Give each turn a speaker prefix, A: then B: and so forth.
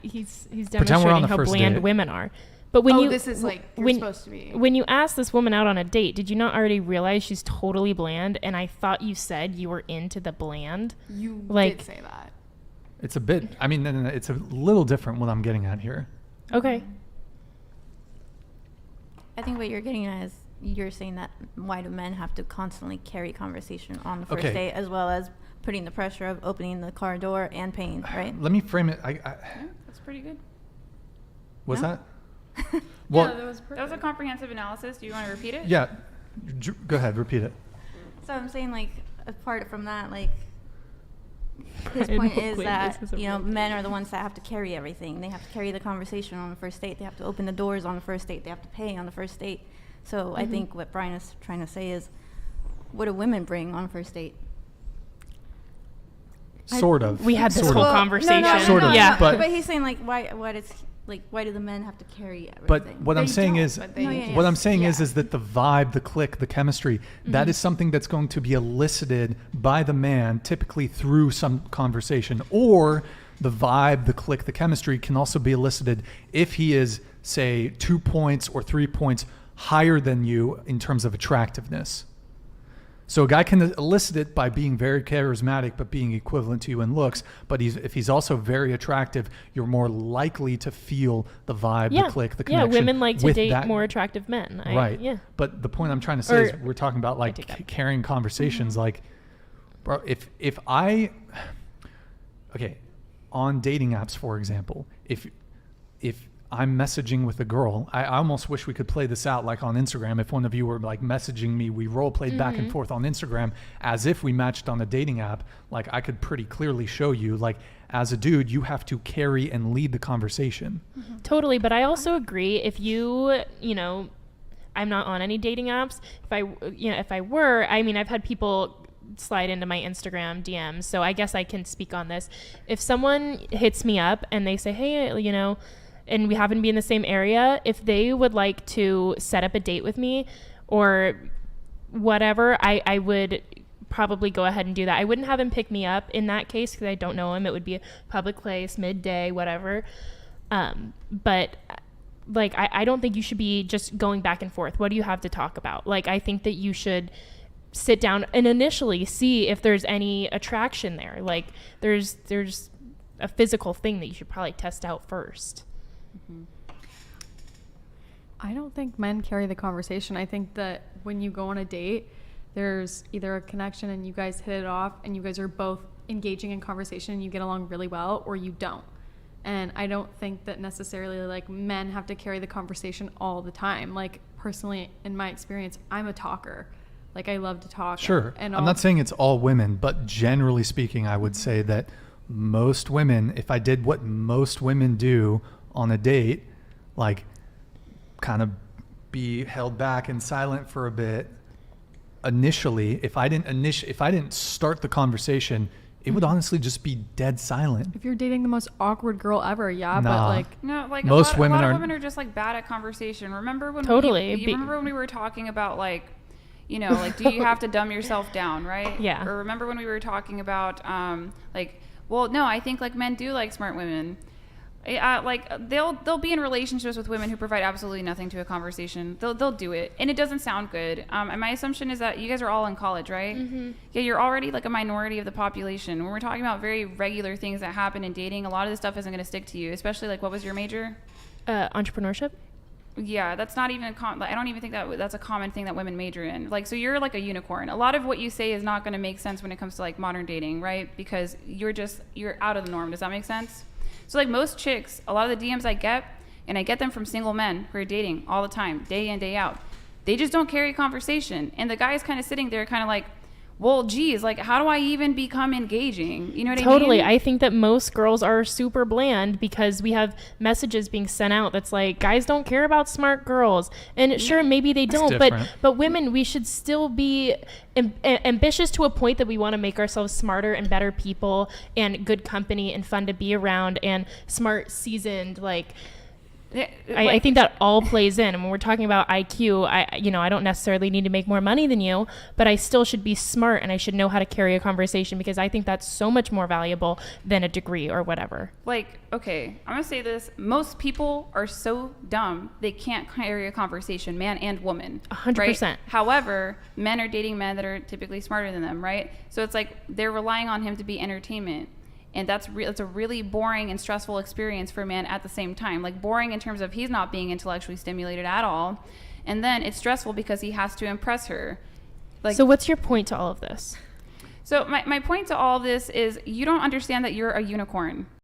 A: he's demonstrating how bland
B: date.
A: women are. But when
C: this is like you're supposed to be.
A: When you asked this woman out on a date, did you not already realize she's totally bland? And I thought you said you were into the bland.
C: You did say that.
B: It's a bit. I mean, it's a little different what I'm getting at here.
A: Okay.
D: I think what you're getting at is you're saying that why do men have to constantly carry conversation on the first date, as well as putting the pressure of opening the car door and paying, right?
B: Let me frame it.
E: That's pretty good.
B: Was that?
E: Well, yeah, that was a comprehensive analysis. Do you want to repeat it?
B: Yeah. Go ahead. Repeat it.
D: So I'm saying, like, apart from that, like, his point is that, men are the ones that have to carry everything. They have to carry the conversation on the first date. They have to open the doors on the first date. They have to pay on the first date. So I think what Brian is trying to say is, what do women bring on a first date?
B: Sort of.
A: We had this whole conversation.
B: Sort of.
A: Yeah.
D: But he's saying, like, why do the men have to carry everything?
B: But what I'm saying is that the vibe, the click, the chemistry, that is something that's going to be elicited by the man, typically through some conversation. Or the vibe, the click, the chemistry can also be elicited if he is, say, 2 points or 3 points higher than you in terms of attractiveness. So a guy can elicit it by being very charismatic, but being equivalent to you in looks. But if he's also very attractive, you're more likely to feel the vibe, the click, the connection.
A: Yeah, women like to date more attractive men.
B: Right. Yeah. But the point I'm trying to say is we're talking about like carrying conversations. Like, bro, if on dating apps, for example, if I'm messaging with a girl, I almost wish we could play this out like on Instagram. If one of you were like messaging me, we role played back and forth on Instagram as if we matched on a dating app. Like I could pretty clearly show you, like as a dude, you have to carry and lead the conversation.
A: Totally. But I also agree if I'm not on any dating apps. If I were, I mean, I've had people slide into my Instagram DMs. So I guess I can speak on this. If someone hits me up and they say, hey, and we happen to be in the same area, if they would like to set up a date with me or whatever, I would probably go ahead and do that. I wouldn't have him pick me up in that case because I don't know him. It would be a public place, midday, whatever. But like, I don't think you should be just going back and forth. What do you have to talk about? Like, I think that you should sit down and initially see if there's any attraction there. Like there's a physical thing that you should probably test out first.
F: I don't think men carry the conversation. I think that when you go on a date, there's either a connection and you guys hit it off and you guys are both engaging in conversation and you get along really well, or you don't. And I don't think that necessarily like men have to carry the conversation all the time. Like personally, in my experience, I'm a talker. Like I love to talk.
B: Sure. And I'm not saying it's all women, but generally speaking, I would say that most women, if I did what most women do on a date, like kind of be held back and silent for a bit initially, if I didn't start the conversation, it would honestly just be dead silent.
F: If you're dating the most awkward girl ever,
B: Nah.
F: but like
E: no, like
B: most
E: a
B: women
E: lot of women are just like bad at conversation. Remember when remember when we were talking about like, like, do you have to dumb yourself down, right?
A: Yeah.
E: Or remember when we were talking about no, I think like men do like smart women. Like they'll be in relationships with women who provide absolutely nothing to a conversation. They'll do it, and it doesn't sound good. And my assumption is that you guys are all in college, right? Yeah, you're already like a minority of the population. When we're talking about very regular things that happen in dating, a lot of this stuff isn't going to stick to you. Especially like, what was your major?
A: Entrepreneurship.
E: Yeah, that's not even I don't even think that's a common thing that women major in. Like, so you're like a unicorn. A lot of what you say is not going to make sense when it comes to like modern dating, right? Because you're out of the norm. Does that make sense? So like most chicks, a lot of the DMs I get, and I get them from single men who are dating all the time, day in, day out. They just don't carry conversation. And the guy's kind of sitting there kind of like, well, geez, like how do I even become engaging? You know what I mean?
A: Totally. I think that most girls are super bland because we have messages being sent out that's like, guys don't care about smart girls. And sure, maybe they don't, but women, we should still be ambitious to a point that we want to make ourselves smarter and better people and good company and fun to be around and smart, seasoned, like I think that all plays in. And when we're talking about IQ, I don't necessarily need to make more money than you, but I still should be smart and I should know how to carry a conversation, because I think that's so much more valuable than a degree or whatever.
E: Like, okay, I'm gonna say this. Most people are so dumb, they can't carry a conversation, man and woman.
A: 100%.
E: Right? However, men are dating men that are typically smarter than them, right? So it's like they're relying on him to be entertainment. And that's a really boring and stressful experience for a man at the same time. Like, boring in terms of he's not being intellectually stimulated at all. And then it's stressful because he has to impress her. Like,
A: so what's your point to all of this?
E: So my point to all of this is, you don't understand that you're a unicorn.